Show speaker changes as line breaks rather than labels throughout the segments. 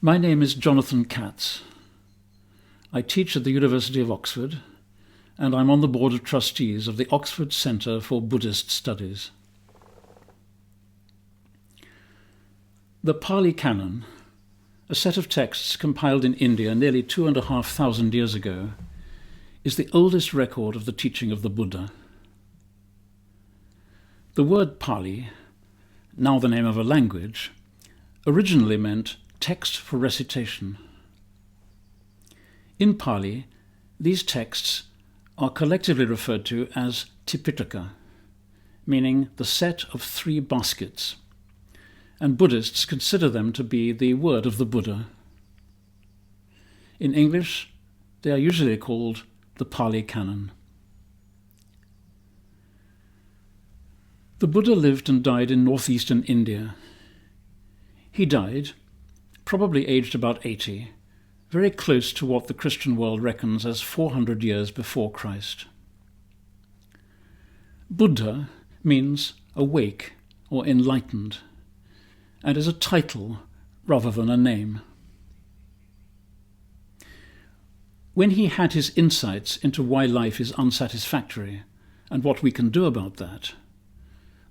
My name is Jonathan Katz. I teach at the University of Oxford, and I'm on the Board of Trustees of the Oxford Centre for Buddhist Studies. The Pali Canon, a set of texts compiled in India nearly 2,500 years ago, is the oldest record of the teaching of the Buddha. The word Pali, now the name of a language, originally meant text for recitation. In Pali, these texts are collectively referred to as Tipitaka, meaning the set of 3 baskets, and Buddhists consider them to be the word of the Buddha. In English, they are usually called the Pali Canon. The Buddha lived and died in northeastern India. He died, probably aged about 80, very close to what the Christian world reckons as 400 years before Christ. Buddha means awake or enlightened, and is a title rather than a name. When he had his insights into why life is unsatisfactory and what we can do about that,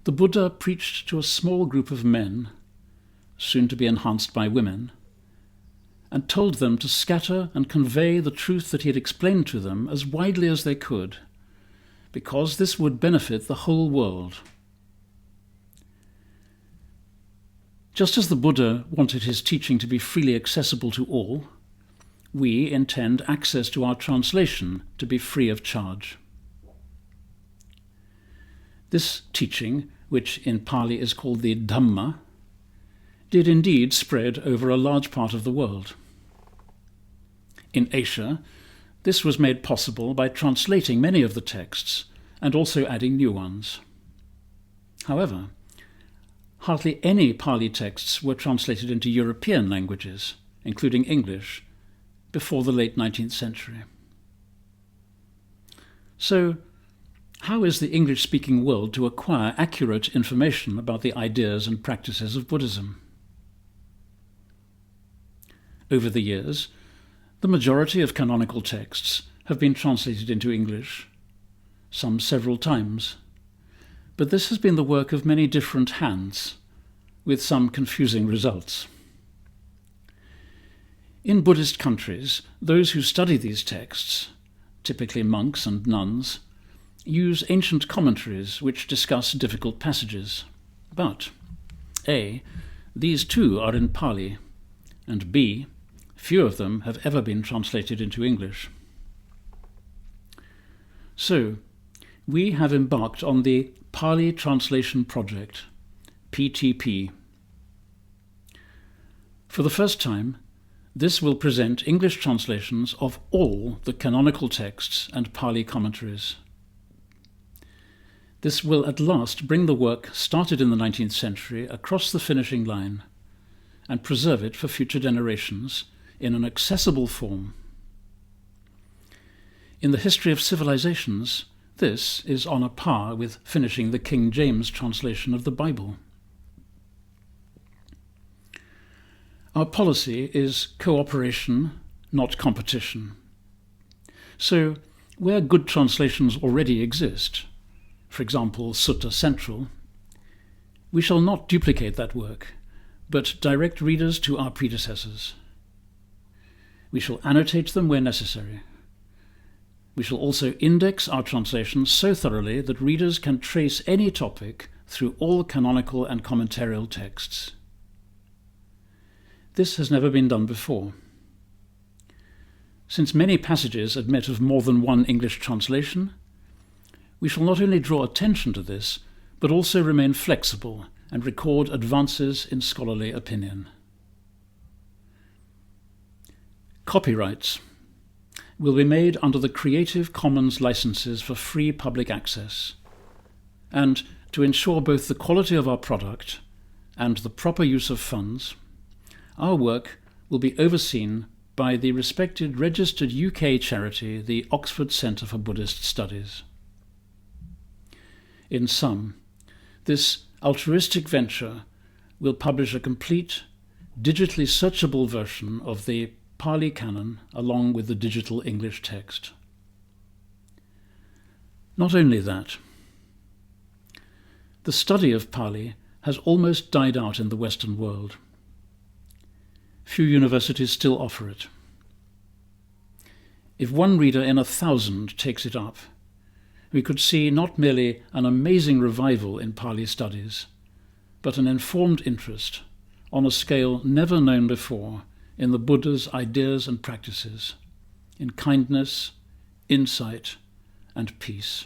the Buddha preached to a small group of men, soon to be enhanced by women, and told them to scatter and convey the truth that he had explained to them as widely as they could, because this would benefit the whole world. Just as the Buddha wanted his teaching to be freely accessible to all, we intend access to our translation to be free of charge. This teaching, which in Pali is called the Dhamma, did indeed spread over a large part of the world. In Asia, this was made possible by translating many of the texts and also adding new ones. However, hardly any Pali texts were translated into European languages, including English, before the late 19th century. So, how is the English-speaking world to acquire accurate information about the ideas and practices of Buddhism? Over the years, the majority of canonical texts have been translated into English, some several times, but this has been the work of many different hands, with some confusing results. In Buddhist countries, those who study these texts, typically monks and nuns, use ancient commentaries which discuss difficult passages. But A, these too are in Pali, and B, few of them have ever been translated into English. So, we have embarked on the Pali Translation Project, PTP. For the first time, this will present English translations of all the canonical texts and Pali commentaries. This will at last bring the work started in the 19th century across the finishing line and preserve it for future generations in an accessible form. In the history of civilizations, this is on a par with finishing the King James translation of the Bible. Our policy is cooperation, not competition. So, where good translations already exist, for example Sutta Central, we shall not duplicate that work, but direct readers to our predecessors. We shall annotate them where necessary. We shall also index our translations so thoroughly that readers can trace any topic through all canonical and commentarial texts. This has never been done before. Since many passages admit of more than one English translation, we shall not only draw attention to this, but also remain flexible and record advances in scholarly opinion. Copyrights will be made under the Creative Commons licenses for free public access, and to ensure both the quality of our product and the proper use of funds, our work will be overseen by the respected registered UK charity, the Oxford Centre for Buddhist Studies. In sum, this altruistic venture will publish a complete, digitally searchable version of the Pali Canon along with the digital English text. Not only that, the study of Pali has almost died out in the Western world. Few universities still offer it. If one reader in 1,000 takes it up, we could see not merely an amazing revival in Pali studies, but an informed interest on a scale never known before in the Buddha's ideas and practices, in kindness, insight, and peace.